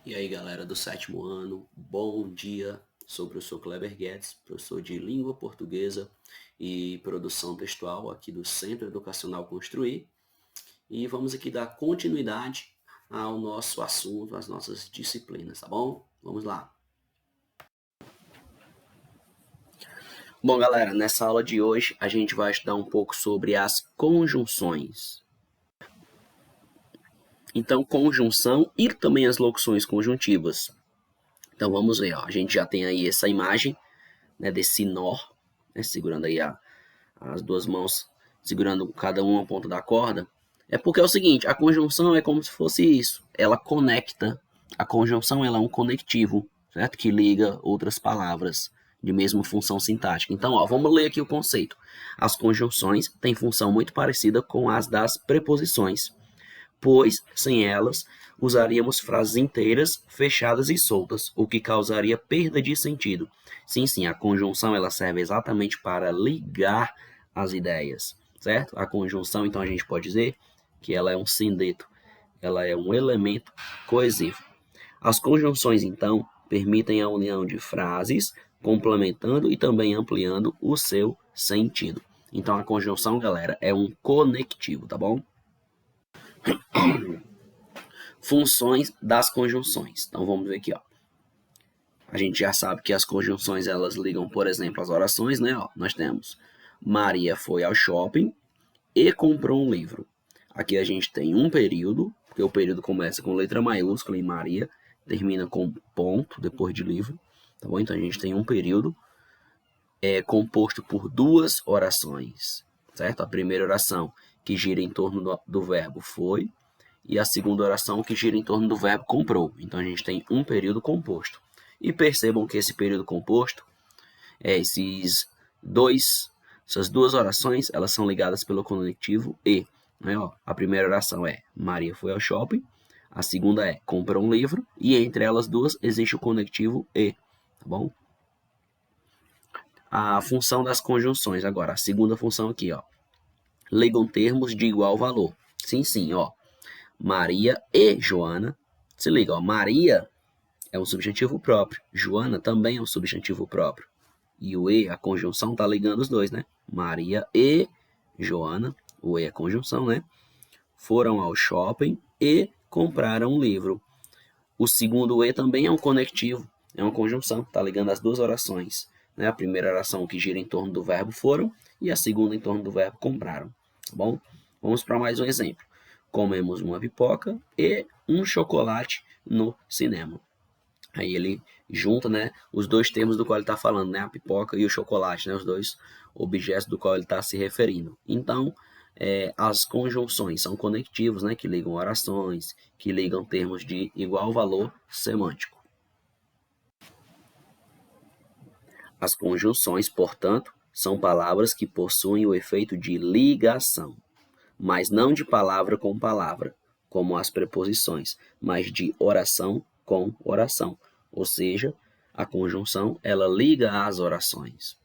E aí, galera do sétimo ano, bom dia. Sou o professor Kleber Guedes, professor de língua portuguesa e produção textual aqui do Centro Educacional Construir. E vamos aqui dar continuidade ao nosso assunto, às nossas disciplinas, tá bom? Vamos lá. Bom, galera, nessa aula de hoje a gente vai estudar um pouco sobre as conjunções. Então, conjunção e também as locuções conjuntivas. Então, vamos ver, ó. A gente já tem aí essa imagem, né, desse nó, né, segurando aí as duas mãos, segurando cada uma a ponta da corda. É porque é o seguinte, a conjunção é como se fosse isso. Ela conecta. A conjunção ela é um conectivo, certo? Que liga outras palavras de mesma função sintática. Então, ó, vamos ler aqui o conceito. As conjunções têm função muito parecida com as das preposições, pois, sem elas, usaríamos frases inteiras, fechadas e soltas, o que causaria perda de sentido. Sim, a conjunção ela serve exatamente para ligar as ideias, certo? A conjunção, então, a gente pode dizer que ela é um sindeto, ela é um elemento coesivo. As conjunções, então, permitem a união de frases, complementando e também ampliando o seu sentido. Então, a conjunção, galera, é um conectivo, tá bom? Funções das conjunções. Então vamos ver aqui, ó. A gente já sabe que as conjunções elas ligam, por exemplo, as orações, né? Ó, nós temos Maria foi ao shopping e comprou um livro. Aqui a gente tem um período, porque o período começa com letra maiúscula em Maria, termina com ponto depois de livro, tá bom? Então a gente tem um período composto por duas orações, certo? A primeira oração que gira em torno do verbo foi, e a segunda oração que gira em torno do verbo comprou. Então a gente tem um período composto. E percebam que esse período composto, essas duas orações, elas são ligadas pelo conectivo e. Né, ó, a primeira oração é Maria foi ao shopping, a segunda é comprou um livro, e entre elas duas existe o conectivo e, tá bom? A função das conjunções, agora, a segunda função aqui, ó. Ligam termos de igual valor. Sim, ó. Maria e Joana. Se liga, ó, Maria é um substantivo próprio. Joana também é um substantivo próprio. E o e, a conjunção, tá ligando os dois, né? Maria e Joana, o e é conjunção, né? Foram ao shopping e compraram um livro. O segundo e também é um conectivo, é uma conjunção, tá ligando as duas orações. Né? A primeira oração que gira em torno do verbo foram e a segunda em torno do verbo compraram. Tá bom? Vamos para mais um exemplo. Comemos uma pipoca e um chocolate no cinema. Aí ele junta, né, os dois termos do qual ele está falando, né, a pipoca e o chocolate, né, os dois objetos do qual ele está se referindo. Então, as conjunções são conectivos, né, que ligam orações, que ligam termos de igual valor semântico. As conjunções, portanto, são palavras que possuem o efeito de ligação, mas não de palavra com palavra, como as preposições, mas de oração com oração. Ou seja, a conjunção ela liga as orações.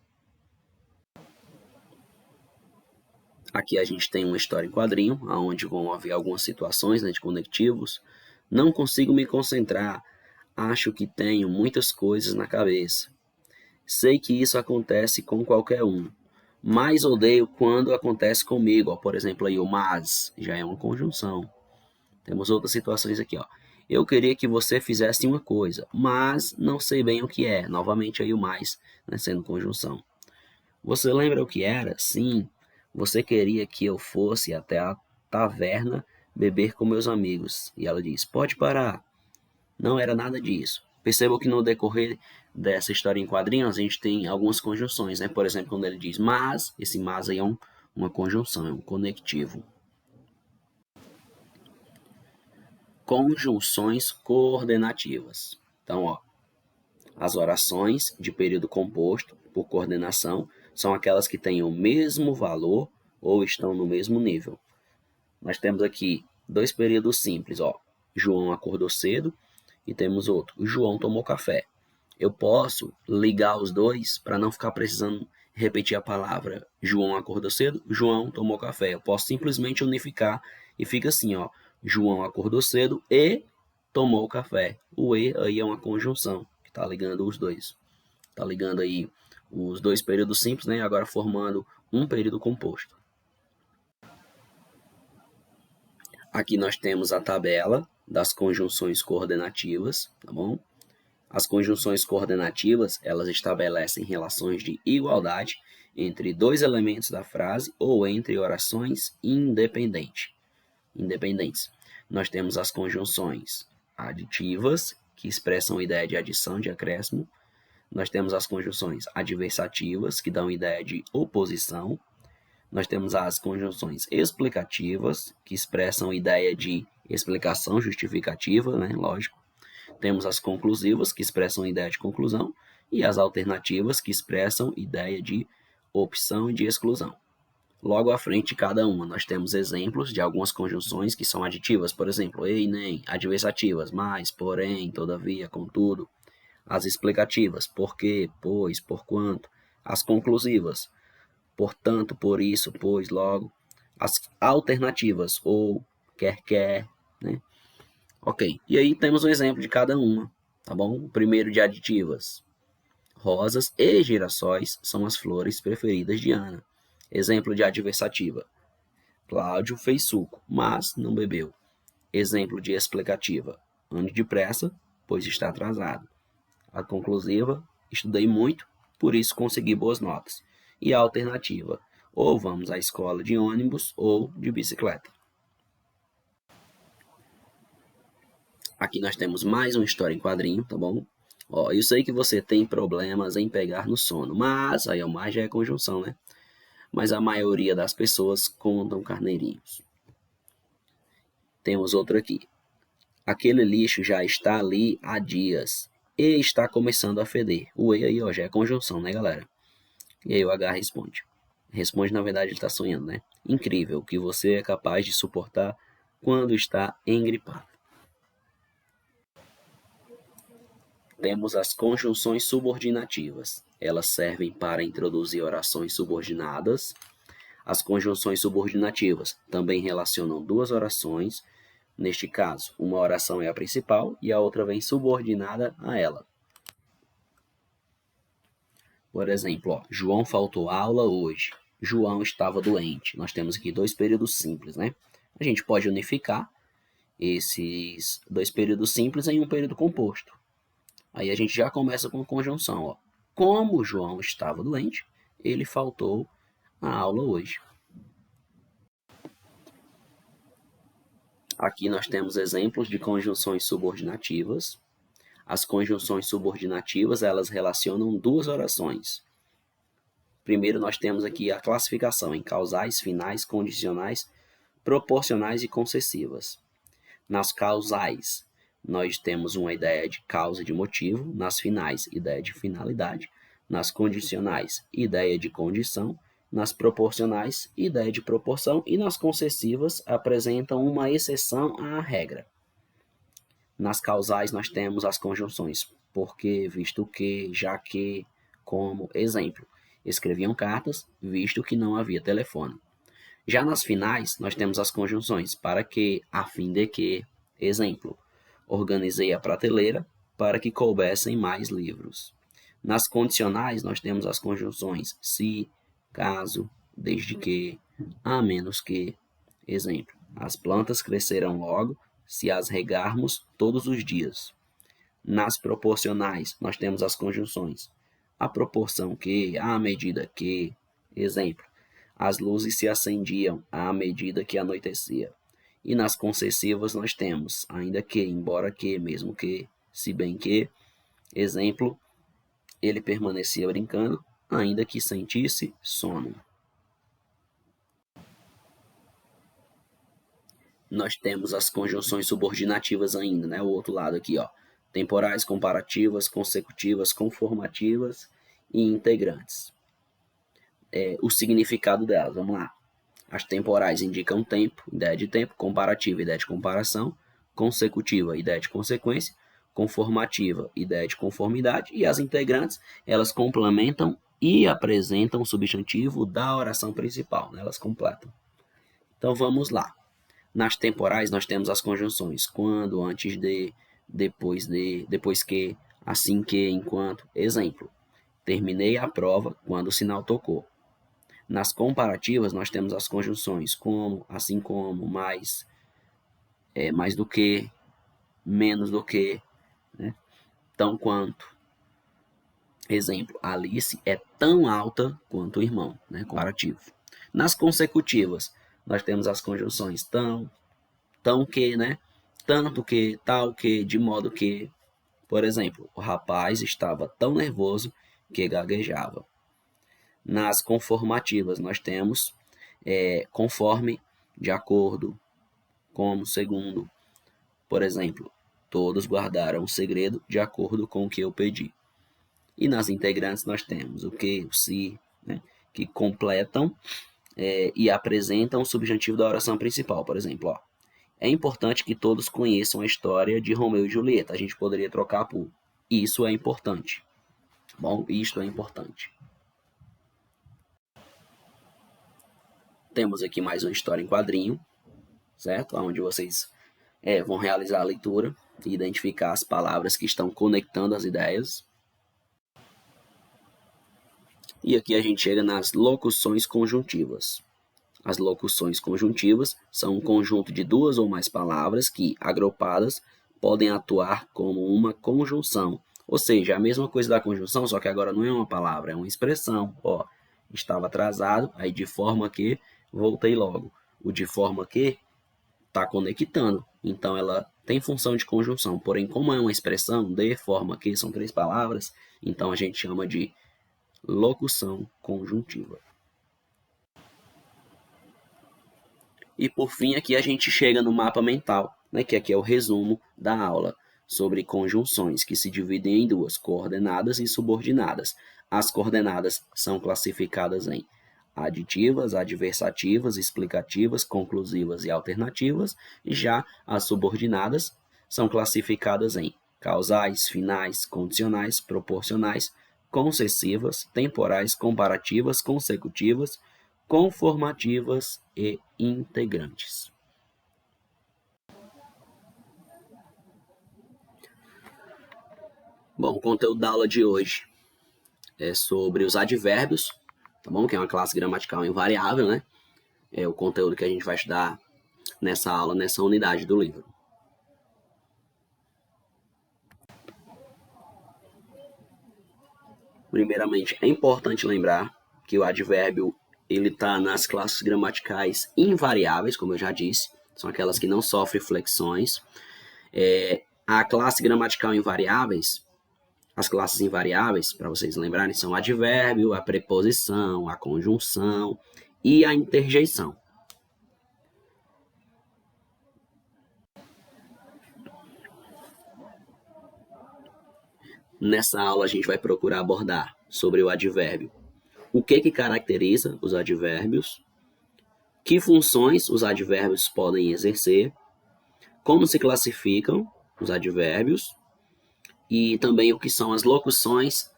Aqui a gente tem uma história em quadrinho, onde vão haver algumas situações, né, de conectivos. Não consigo me concentrar, acho que tenho muitas coisas na cabeça. Sei que isso acontece com qualquer um, mas odeio quando acontece comigo. Ó, por exemplo, aí o mas já é uma conjunção. Temos outras situações aqui, ó. Eu queria que você fizesse uma coisa, mas não sei bem o que é. Novamente aí o mais, né, sendo conjunção. Você lembra o que era? Sim. Você queria que eu fosse até a taverna beber com meus amigos. E ela diz, pode parar. Não era nada disso. Perceba que no decorrer dessa história em quadrinhos, a gente tem algumas conjunções, né? Por exemplo, quando ele diz mas, esse mas aí é uma conjunção, é um conectivo. Conjunções coordenativas. Então, ó, as orações de período composto por coordenação são aquelas que têm o mesmo valor ou estão no mesmo nível. Nós temos aqui dois períodos simples, ó. João acordou cedo e temos outro. O João tomou café. Eu posso ligar os dois para não ficar precisando repetir a palavra João acordou cedo, João tomou café. Eu posso simplesmente unificar e fica assim, ó. João acordou cedo e tomou café. O e aí é uma conjunção, que está ligando os dois. Está ligando aí os dois períodos simples, né? Agora formando um período composto. Aqui nós temos a tabela das conjunções coordenativas, tá bom? As conjunções coordenativas, elas estabelecem relações de igualdade entre dois elementos da frase ou entre orações independentes. Nós temos as conjunções aditivas, que expressam a ideia de adição, de acréscimo. Nós temos as conjunções adversativas, que dão ideia de oposição. Nós temos as conjunções explicativas, que expressam a ideia de explicação justificativa, né? Lógico. Temos as conclusivas, que expressam a ideia de conclusão, e as alternativas, que expressam a ideia de opção e de exclusão. Logo à frente de cada uma, nós temos exemplos de algumas conjunções que são aditivas, por exemplo, e, nem, adversativas, mas, porém, todavia, contudo. As explicativas, porque, pois, porquanto. As conclusivas, portanto, por isso, pois, logo. As alternativas, ou, quer, né? Ok, e aí temos um exemplo de cada uma, tá bom? O primeiro de aditivas. Rosas e girassóis são as flores preferidas de Ana. Exemplo de adversativa. Cláudio fez suco, mas não bebeu. Exemplo de explicativa. Ande depressa, pois está atrasado. A conclusiva. Estudei muito, por isso consegui boas notas. E a alternativa. Ou vamos à escola de ônibus ou de bicicleta. Aqui nós temos mais uma história em quadrinho, tá bom? Ó, eu sei que você tem problemas em pegar no sono, mas aí o mais já é conjunção, né? Mas a maioria das pessoas contam carneirinhos. Temos outro aqui. Aquele lixo já está ali há dias e está começando a feder. O E aí, ó, já é conjunção, né, galera? E aí o H responde. Responde, na verdade, ele está sonhando, né? Incrível o que você é capaz de suportar quando está engripado. Temos as conjunções subordinativas. Elas servem para introduzir orações subordinadas. As conjunções subordinativas também relacionam duas orações. Neste caso, uma oração é a principal e a outra vem subordinada a ela. Por exemplo, ó, João faltou aula hoje. João estava doente. Nós temos aqui dois períodos simples, né? A gente pode unificar esses dois períodos simples em um período composto. Aí a gente já começa com conjunção, ó. Como João estava doente, ele faltou a aula hoje. Aqui nós temos exemplos de conjunções subordinativas. As conjunções subordinativas, elas relacionam duas orações. Primeiro nós temos aqui a classificação em causais, finais, condicionais, proporcionais e concessivas. Nas causais, nós temos uma ideia de causa e de motivo. Nas finais, ideia de finalidade. Nas condicionais, ideia de condição. Nas proporcionais, ideia de proporção. E nas concessivas, apresentam uma exceção à regra. Nas causais, nós temos as conjunções porque, visto que, já que, como. Exemplo, escreviam cartas, visto que não havia telefone. Já nas finais, nós temos as conjunções para que, a fim de que. Exemplo, organizei a prateleira para que coubessem mais livros. Nas condicionais, nós temos as conjunções se, caso, desde que, a menos que. Exemplo, as plantas crescerão logo se as regarmos todos os dias. Nas proporcionais, nós temos as conjunções a proporção que, à medida que. Exemplo, as luzes se acendiam à medida que anoitecia. E nas concessivas nós temos ainda que, embora que, mesmo que, se bem que. Exemplo, ele permanecia brincando, ainda que sentisse sono. Nós temos as conjunções subordinativas ainda, né? O outro lado aqui, ó. Temporais, comparativas, consecutivas, conformativas e integrantes. O significado delas, vamos lá. As temporais indicam tempo, ideia de tempo, comparativa, ideia de comparação, consecutiva, ideia de consequência, conformativa, ideia de conformidade, e as integrantes, elas complementam e apresentam o substantivo da oração principal, né? Elas completam. Então vamos lá. Nas temporais nós temos as conjunções quando, antes de, depois que, assim que, enquanto. Exemplo, terminei a prova quando o sinal tocou. Nas comparativas, nós temos as conjunções como, assim como, mais do que, menos do que, né? Tão quanto. Exemplo, Alice é tão alta quanto o irmão, né? Comparativo. Nas consecutivas, nós temos as conjunções tão que, né? Tanto que, tal que, de modo que. Por exemplo, o rapaz estava tão nervoso que gaguejava. Nas conformativas, nós temos conforme, de acordo, como, segundo. Por exemplo, todos guardaram o segredo de acordo com o que eu pedi. E nas integrantes nós temos o que, o se, né, que completam e apresentam o subjuntivo da oração principal. Por exemplo, ó, é importante que todos conheçam a história de Romeu e Julieta. A gente poderia trocar por isso é importante. Bom, isto é importante. Temos aqui mais uma história em quadrinho, certo? Onde vocês vão realizar a leitura e identificar as palavras que estão conectando as ideias. E aqui a gente chega nas locuções conjuntivas. As locuções conjuntivas são um conjunto de duas ou mais palavras que, agrupadas, podem atuar como uma conjunção. Ou seja, a mesma coisa da conjunção, só que agora não é uma palavra, é uma expressão. Ó, estava atrasado, aí de forma que, voltei logo. O de forma que está conectando, então ela tem função de conjunção. Porém, como é uma expressão, de forma que, são três palavras, então a gente chama de locução conjuntiva. E por fim, aqui a gente chega no mapa mental, né, que aqui é o resumo da aula sobre conjunções, que se dividem em duas, coordenadas e subordinadas. As coordenadas são classificadas em aditivas, adversativas, explicativas, conclusivas e alternativas, e já as subordinadas são classificadas em causais, finais, condicionais, proporcionais, concessivas, temporais, comparativas, consecutivas, conformativas e integrantes. Bom, o conteúdo da aula de hoje é sobre os advérbios, tá bom? Que é uma classe gramatical invariável, né? É o conteúdo que a gente vai estudar nessa aula, nessa unidade do livro. Primeiramente, é importante lembrar que o advérbio ele está nas classes gramaticais invariáveis, como eu já disse, são aquelas que não sofrem flexões. A classe gramatical invariáveis, as classes invariáveis, para vocês lembrarem, são o advérbio, a preposição, a conjunção e a interjeição. Nessa aula a gente vai procurar abordar sobre o advérbio. O que caracteriza os advérbios? Que funções os advérbios podem exercer? Como se classificam os advérbios? E também o que são as locuções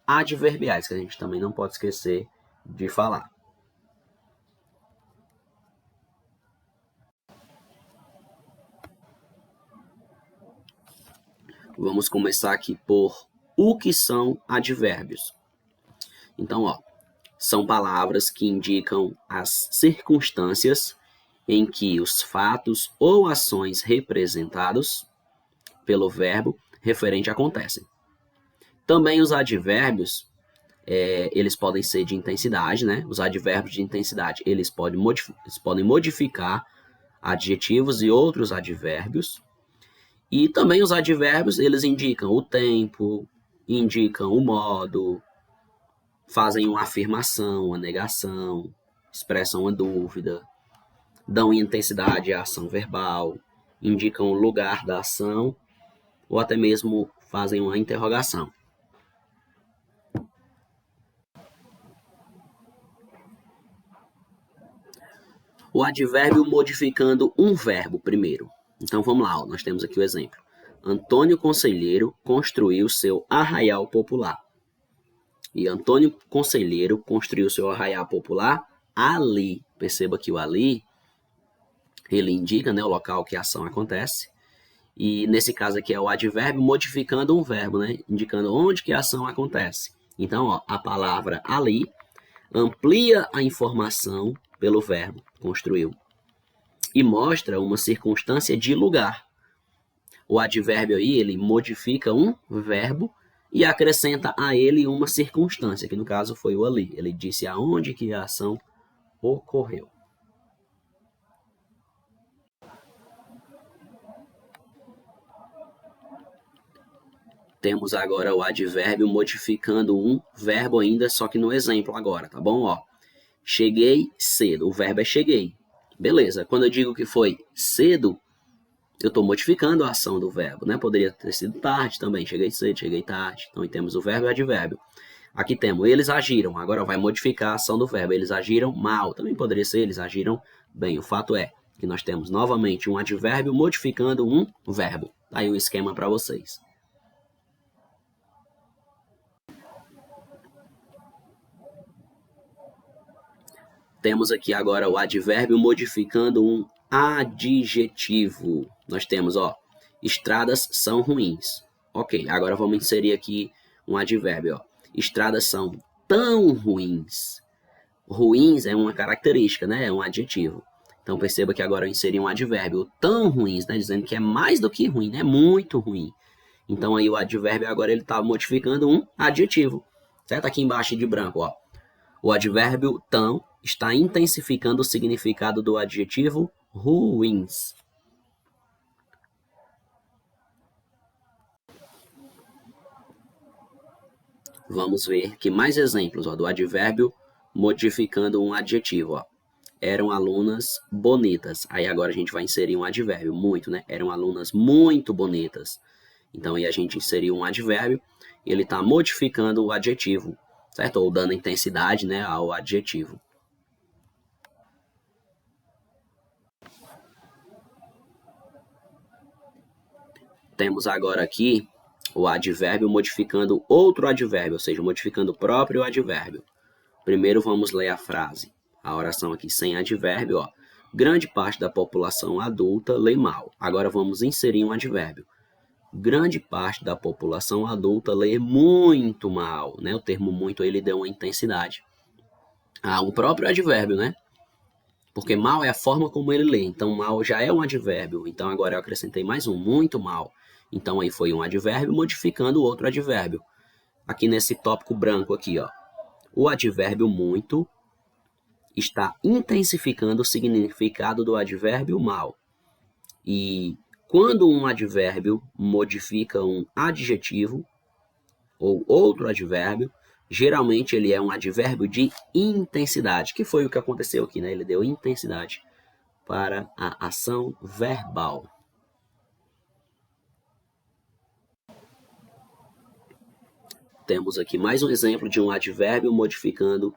adverbiais, que a gente também não pode esquecer de falar. Vamos começar aqui por o que são advérbios. Então, ó, são palavras que indicam as circunstâncias em que os fatos ou ações representados pelo verbo referente acontecem. Também os advérbios, eles podem ser de intensidade, né? Os advérbios de intensidade, eles podem modificar adjetivos e outros advérbios. E também os advérbios, eles indicam o tempo, indicam o modo, fazem uma afirmação, uma negação, expressam uma dúvida, dão intensidade à ação verbal, indicam o lugar da ação ou até mesmo fazem uma interrogação. O advérbio modificando um verbo primeiro. Então vamos lá, ó, nós temos aqui o exemplo. Antônio Conselheiro construiu seu arraial popular. E Antônio Conselheiro construiu seu arraial popular ali. Perceba que o ali, ele indica, né, o local que a ação acontece. E nesse caso aqui é o advérbio modificando um verbo, né? Indicando onde que a ação acontece. Então, ó, a palavra ali amplia a informação pelo verbo construiu e mostra uma circunstância de lugar. O advérbio aí, ele modifica um verbo e acrescenta a ele uma circunstância, que no caso foi o ali. Ele disse aonde que a ação ocorreu. Temos agora o advérbio modificando um verbo ainda, só que no exemplo agora, tá bom? Ó, cheguei cedo, o verbo é cheguei. Beleza, quando eu digo que foi cedo, eu estou modificando a ação do verbo, né? Poderia ter sido tarde também, cheguei cedo, cheguei tarde. Então, temos o verbo e o advérbio. Aqui temos, eles agiram, agora vai modificar a ação do verbo, eles agiram mal, também poderia ser, eles agiram bem. O fato é que nós temos novamente um advérbio modificando um verbo. Tá aí o esquema para vocês. Temos aqui agora o advérbio modificando um adjetivo. Nós temos, ó, estradas são ruins. Ok, agora vamos inserir aqui um advérbio, ó. Estradas são tão ruins. Ruins é uma característica, né? É um adjetivo. Então perceba que agora eu inseri um advérbio tão ruins, né? Dizendo que é mais do que ruim, né? Muito ruim. Então aí o advérbio agora ele está modificando um adjetivo. Certo? Aqui embaixo de branco, ó. O advérbio tão está intensificando o significado do adjetivo ruins. Vamos ver aqui mais exemplos, ó, do advérbio modificando um adjetivo. Ó. Eram alunas bonitas. Aí agora a gente vai inserir um advérbio, muito, né? Eram alunas muito bonitas. Então aí a gente inseriu um advérbio e ele está modificando o adjetivo, certo? Ou dando intensidade, né, ao adjetivo. Temos agora aqui o advérbio modificando outro advérbio, ou seja, modificando o próprio advérbio. Primeiro vamos ler a frase. A oração aqui sem advérbio, ó. Grande parte da população adulta lê mal. Agora vamos inserir um advérbio. Grande parte da população adulta lê muito mal, né? O termo muito ele deu uma intensidade. O próprio advérbio, né? Porque mal é a forma como ele lê. Então mal já é um advérbio. Então agora eu acrescentei mais um, muito mal. Então aí foi um advérbio modificando o outro advérbio. Aqui nesse tópico branco aqui, ó. O advérbio muito está intensificando o significado do advérbio mal. E quando um advérbio modifica um adjetivo ou outro advérbio, geralmente ele é um advérbio de intensidade, que foi o que aconteceu aqui, né? Ele deu intensidade para a ação verbal. Temos aqui mais um exemplo de um advérbio modificando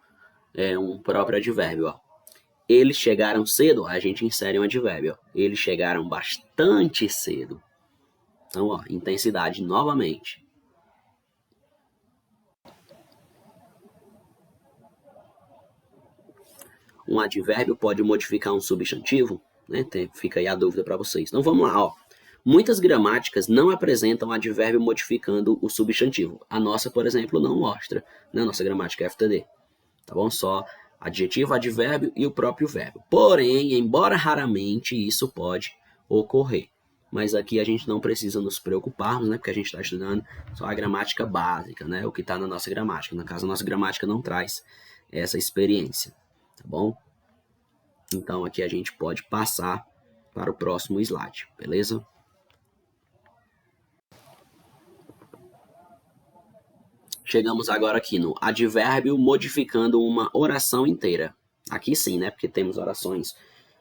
um próprio advérbio. Ó. Eles chegaram cedo, a gente insere um advérbio. Ó. Eles chegaram bastante cedo. Então, ó, intensidade novamente. Um advérbio pode modificar um substantivo? Né? Fica aí a dúvida para vocês. Então, vamos lá. Ó. Muitas gramáticas não apresentam advérbio modificando o substantivo. A nossa, por exemplo, não mostra. Né? Nossa gramática é FTD. Tá bom? Só adjetivo, advérbio e o próprio verbo. Porém, embora raramente isso pode ocorrer. Mas aqui a gente não precisa nos preocuparmos, né? Porque a gente está estudando só a gramática básica, né? O que está na nossa gramática. No caso, a nossa gramática não traz essa experiência, tá bom? Então, aqui a gente pode passar para o próximo slide, beleza? Chegamos agora aqui no advérbio modificando uma oração inteira. Aqui sim, né? Porque temos orações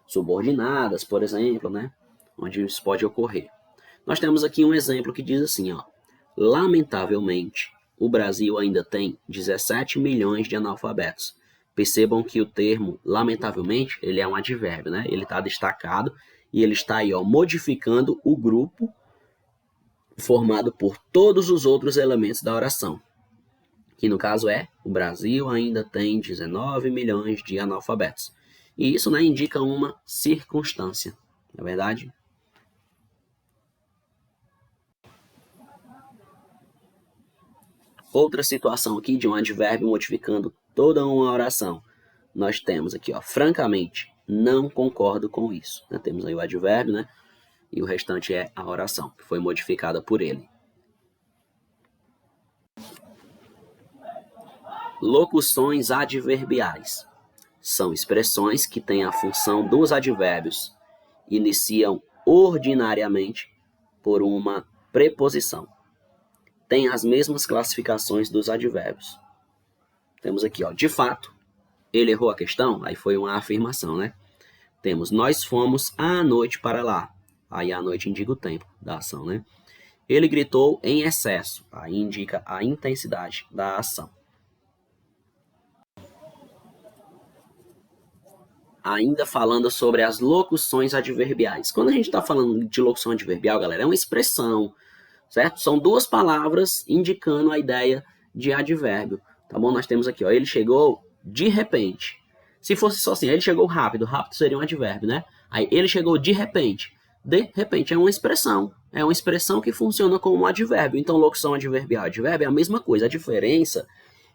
subordinadas, por exemplo, né? Onde isso pode ocorrer. Nós temos aqui um exemplo que diz assim, ó. Lamentavelmente, o Brasil ainda tem 17 milhões de analfabetos. Percebam que o termo lamentavelmente, ele é um advérbio, né? Ele está destacado e ele está aí, ó, modificando o grupo formado por todos os outros elementos da oração. Que no caso é, o Brasil ainda tem 19 milhões de analfabetos. E isso, né, indica uma circunstância, não é verdade? Outra situação aqui de um advérbio modificando toda uma oração. Nós temos aqui, ó, francamente, não concordo com isso. Temos aí o advérbio, né? E o restante é a oração, que foi modificada por ele. Locuções adverbiais. São expressões que têm a função dos advérbios. Iniciam ordinariamente por uma preposição. Tem as mesmas classificações dos advérbios. Temos aqui, ó, de fato, ele errou a questão, aí foi uma afirmação, né? Temos, nós fomos à noite para lá. Aí a noite indica o tempo da ação, né? Ele gritou em excesso, aí indica a intensidade da ação. Ainda falando sobre as locuções adverbiais. Quando a gente está falando de locução adverbial, galera, é uma expressão, certo? São duas palavras indicando a ideia de advérbio, tá bom? Nós temos aqui, ó, ele chegou de repente. Se fosse só assim, ele chegou rápido, rápido seria um advérbio, né? Aí, ele chegou de repente é uma expressão que funciona como um advérbio. Então, locução adverbial, advérbio é a mesma coisa. A diferença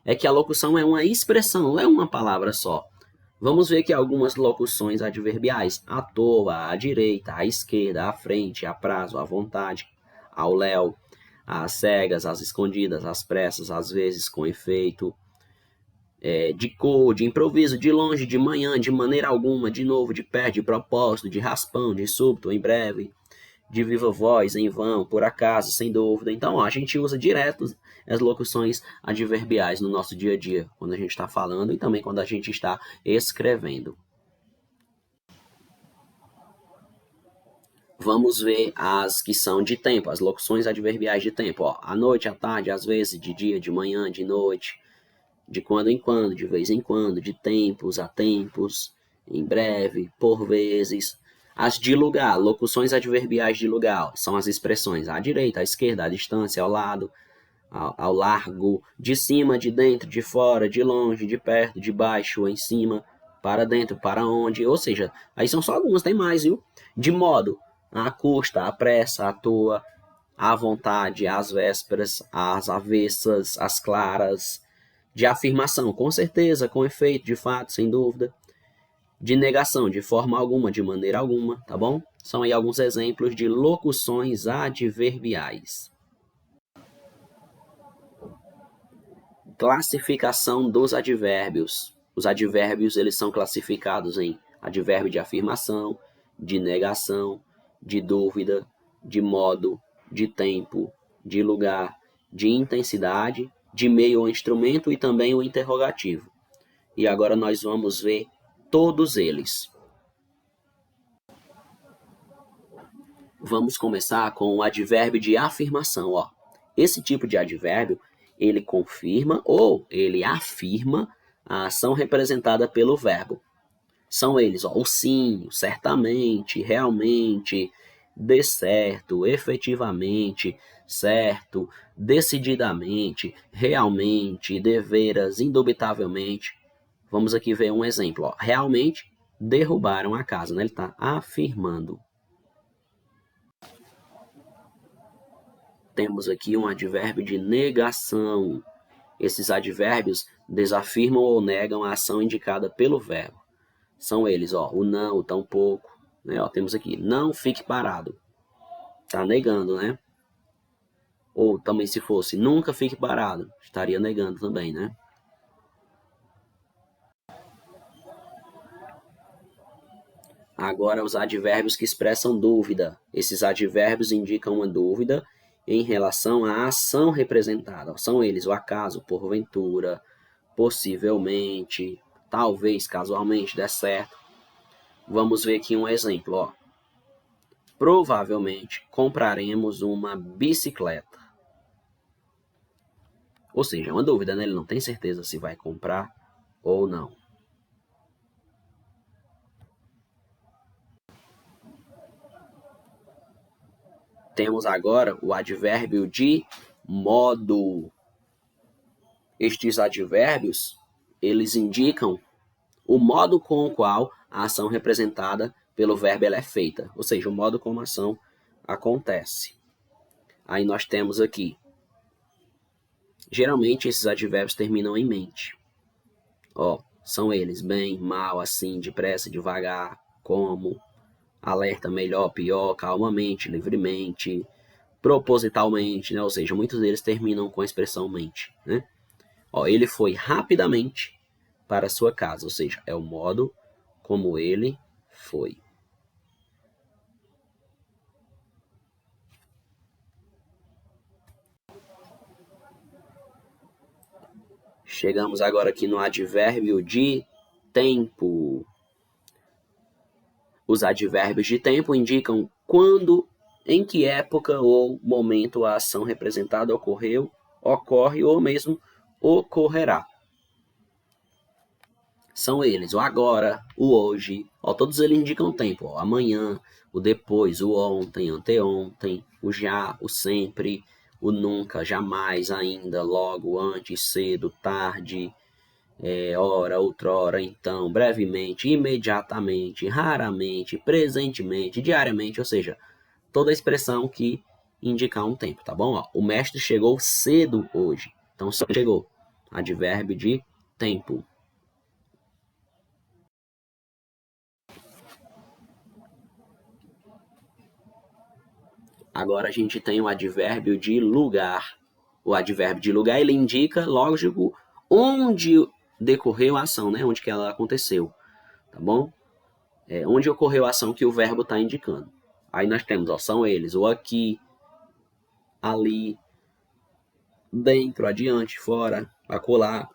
é que a locução é uma expressão, não é uma palavra só. Vamos ver aqui algumas locuções adverbiais. À toa, à direita, à esquerda, à frente, a prazo, à vontade, ao léu, às cegas, às escondidas, às pressas, às vezes com efeito, de cor, de improviso, de longe, de manhã, de maneira alguma, de novo, de perto, de propósito, de raspão, de súbito, em breve, de viva voz, em vão, por acaso, sem dúvida. Então, ó, a gente usa direto as locuções adverbiais no nosso dia a dia, quando a gente está falando e também quando a gente está escrevendo. Vamos ver as que são de tempo, as locuções adverbiais de tempo. Ó, à noite, à tarde, às vezes, de dia, de manhã, de noite, de quando em quando, de vez em quando, de tempos a tempos, em breve, por vezes. As de lugar, locuções adverbiais de lugar, são as expressões à direita, à esquerda, à distância, ao lado, ao largo, de cima, de dentro, de fora, de longe, de perto, de baixo, em cima, para dentro, para onde, ou seja, aí são só algumas, tem mais, viu? De modo, à custa, à pressa, à toa, à vontade, às vésperas, às avessas, às claras, de afirmação, com certeza, com efeito, de fato, sem dúvida, de negação, de forma alguma, de maneira alguma, tá bom? São aí alguns exemplos de locuções adverbiais. Classificação dos advérbios. Os advérbios, eles são classificados em advérbio de afirmação, de negação, de dúvida, de modo, de tempo, de lugar, de intensidade, de meio ou instrumento e também o interrogativo. E agora nós vamos ver todos eles. Vamos começar com o advérbio de afirmação. Ó. Esse tipo de advérbio, ele confirma ou ele afirma a ação representada pelo verbo. São eles, ó, o sim, o certamente, realmente, de certo, efetivamente, certo, decididamente, realmente, deveras, indubitavelmente. Vamos aqui ver um exemplo. Ó. Realmente derrubaram a casa, né? Ele está afirmando. Temos aqui um advérbio de negação. Esses advérbios desafirmam ou negam a ação indicada pelo verbo. São eles, ó, o não, o tampouco. Né? Ó, temos aqui, não fique parado. Está negando, né? Ou também se fosse, nunca fique parado. Estaria negando também, né? Agora, os advérbios que expressam dúvida. Esses advérbios indicam uma dúvida em relação à ação representada. São eles o acaso, porventura, possivelmente, talvez, casualmente, der certo. Vamos ver aqui um exemplo. Ó. Provavelmente compraremos uma bicicleta. Ou seja, é uma dúvida, né? Ele não tem certeza se vai comprar ou não. Temos agora o advérbio de modo. Estes advérbios, eles indicam o modo com o qual a ação representada pelo verbo ela é feita, ou seja, o modo como a ação acontece. Aí nós temos aqui Geralmente esses advérbios terminam em mente. Ó, são eles: bem, mal, assim, depressa, devagar, como, alerta, melhor, pior, calmamente, livremente, propositalmente, né? Ou seja, muitos deles terminam com a expressão mente, né? Ó, ele foi rapidamente para sua casa, ou seja, é o modo como ele foi. Chegamos agora aqui no advérbio de tempo. Os advérbios de tempo indicam quando, em que época ou momento a ação representada ocorreu, ocorre ou mesmo ocorrerá. São eles o agora, o hoje, ó, todos eles indicam tempo, ó, amanhã, o depois, o ontem, anteontem, o já, o sempre, o nunca, jamais, ainda, logo, antes, cedo, tarde, ora, outrora, então, brevemente, imediatamente, raramente, presentemente, diariamente, ou seja, toda expressão que indicar um tempo, tá bom? Ó, o mestre chegou cedo hoje, então chegou, advérbio de tempo. Agora a gente tem o advérbio de lugar. O advérbio de lugar, ele indica, lógico, onde decorreu a ação, né? Onde que ela aconteceu, tá bom? Onde ocorreu a ação que o verbo está indicando. Aí nós temos, ó, são eles, o aqui, ali, dentro, adiante, fora, acolá,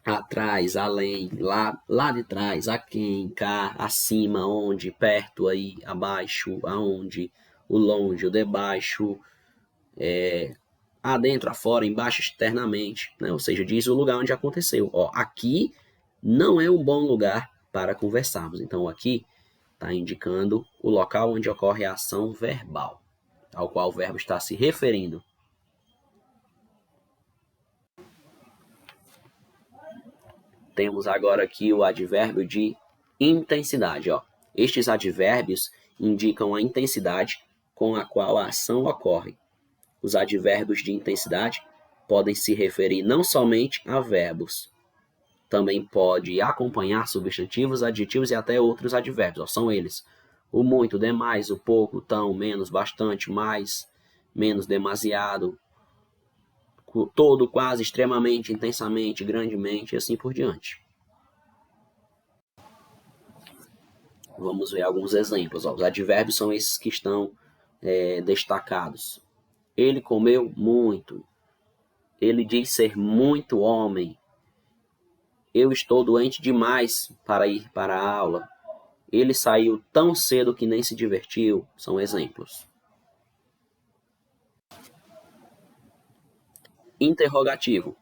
atrás, além, lá de trás, aquém, cá, acima, onde, perto, aí, abaixo, aonde, o longe, o debaixo, adentro, afora, embaixo, externamente, né? Ou seja, diz o lugar onde aconteceu. Ó, aqui não é um bom lugar para conversarmos. Então, aqui está indicando o local onde ocorre a ação verbal, ao qual o verbo está se referindo. Temos agora aqui o advérbio de intensidade. Ó. Estes advérbios indicam a intensidade com a qual a ação ocorre. Os advérbios de intensidade podem se referir não somente a verbos, também pode acompanhar substantivos, adjetivos e até outros advérbios. Ó, são eles: o muito, demais, o pouco, tão, menos, bastante, mais, menos, demasiado, todo, quase, extremamente, intensamente, grandemente e assim por diante. Vamos ver alguns exemplos. Ó. Os advérbios são esses que estão destacados. Ele comeu muito. Ele diz ser muito homem. Eu estou doente demais para ir para a aula. Ele saiu tão cedo que nem se divertiu. São exemplos. Interrogativo.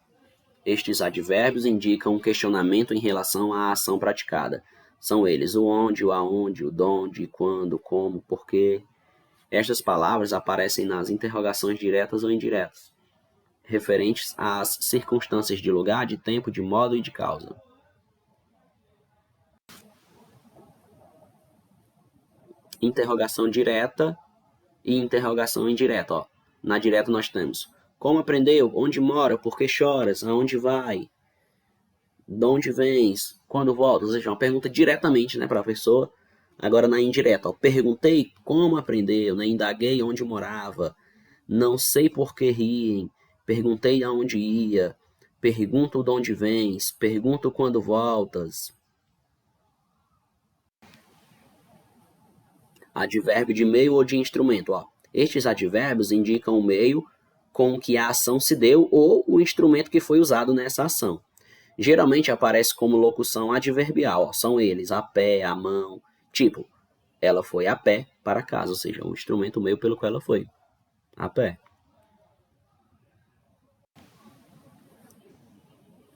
Estes advérbios indicam um questionamento em relação à ação praticada. São eles o onde, o aonde, o donde, quando, como, porquê. Estas palavras aparecem nas interrogações diretas ou indiretas, referentes às circunstâncias de lugar, de tempo, de modo e de causa. Interrogação direta e interrogação indireta. Ó. Na direta nós temos como aprendeu, onde mora, por que choras, aonde vai, de onde vens, quando voltas. Ou seja, uma pergunta diretamente, né, para a pessoa. Agora na indireta, ó, perguntei como aprendeu, né, indaguei onde morava, não sei por que riem, perguntei aonde ia, pergunto de onde vens, pergunto quando voltas. Advérbio de meio ou de instrumento. Ó. Estes advérbios indicam o meio com que a ação se deu ou o instrumento que foi usado nessa ação. Geralmente aparece como locução adverbial. Ó. São eles a pé, a mão. Tipo, ela foi a pé para casa, ou seja, o instrumento meio pelo qual ela foi. A pé.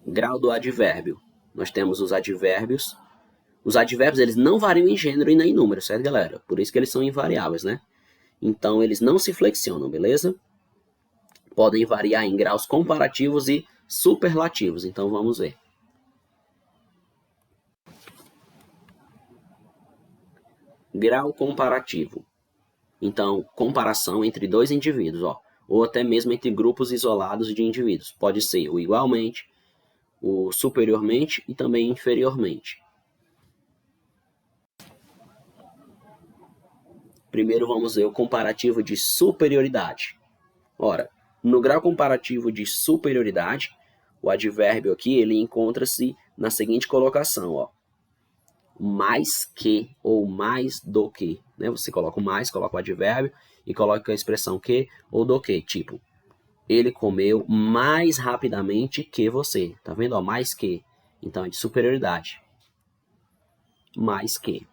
Grau do advérbio. Nós temos os advérbios. Os advérbios eles não variam em gênero e nem em número, certo, galera? Por isso que eles são invariáveis, né? Então, eles não se flexionam, beleza? Podem variar em graus comparativos e superlativos. Então, vamos ver. Grau comparativo. Então, comparação entre dois indivíduos. Ó. ou até mesmo entre grupos isolados de indivíduos. Pode ser o igualmente, o superiormente e também inferiormente. Primeiro vamos ver o comparativo de superioridade. Ora, no grau comparativo de superioridade, o advérbio aqui ele encontra-se na seguinte colocação, ó, mais que ou mais do que, né? Você coloca o mais, coloca o advérbio e coloca a expressão que ou do que, tipo, ele comeu mais rapidamente que você, tá vendo? Ó, mais que, então é de superioridade, mais que.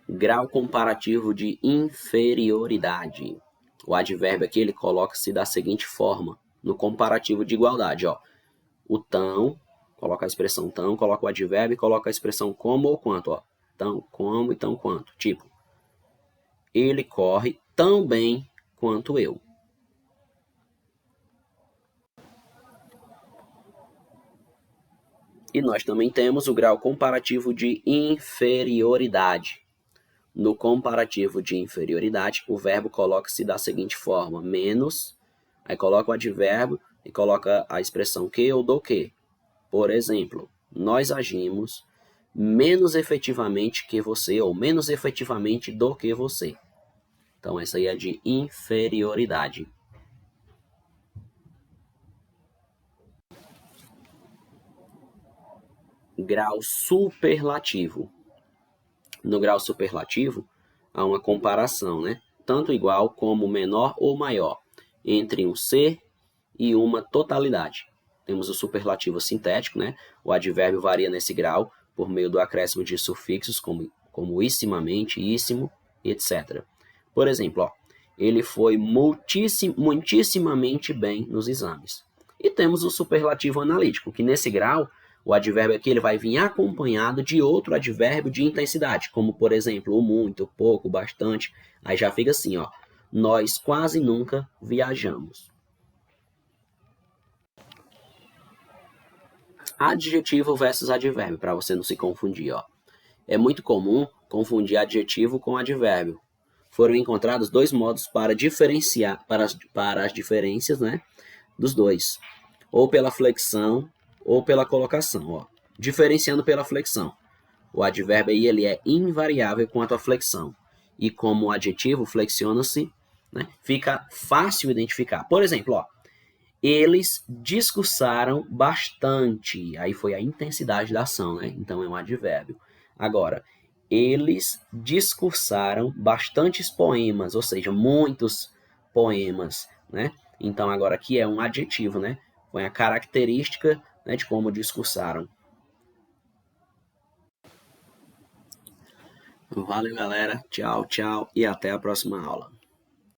Grau comparativo de inferioridade. O advérbio aqui ele coloca-se da seguinte forma, no comparativo de igualdade, ó. O tão, coloca a expressão tão, coloca o advérbio e coloca a expressão como ou quanto, ó. Tão, como e tão quanto. Tipo, ele corre tão bem quanto eu. E nós também temos o grau comparativo de inferioridade. No comparativo de inferioridade, o verbo coloca-se da seguinte forma, menos, aí coloca o advérbio e coloca a expressão que ou do que. Por exemplo, nós agimos menos efetivamente que você ou menos efetivamente do que você. Então, essa aí é de inferioridade. Grau superlativo. No grau superlativo, há uma comparação, né? Tanto igual como menor ou maior, entre um ser e uma totalidade. Temos o superlativo sintético, né? O advérbio varia nesse grau por meio do acréscimo de sufixos como issimamente, íssimo, etc. Por exemplo, ó, ele foi muitíssimamente bem nos exames. E temos o superlativo analítico, que nesse grau o advérbio aqui ele vai vir acompanhado de outro advérbio de intensidade, como por exemplo o muito, o pouco, o bastante. Aí já fica assim, ó. Nós quase nunca viajamos. Adjetivo versus advérbio, para você não se confundir, ó. É muito comum confundir adjetivo com advérbio. Foram encontrados dois modos para diferenciar, para as diferenças, né, dos dois. Ou pela flexão ou pela colocação, ó. Diferenciando pela flexão. O advérbio aí ele é invariável quanto à flexão. E como adjetivo flexiona-se, né, fica fácil identificar. Por exemplo, ó, eles discursaram bastante. Aí foi a intensidade da ação, né? Então é um advérbio. Agora, eles discursaram bastantes poemas, ou seja, muitos poemas, né? Então agora aqui é um adjetivo, né? Foi a característica, né, de como discursaram. Valeu, galera. Tchau, tchau e até a próxima aula.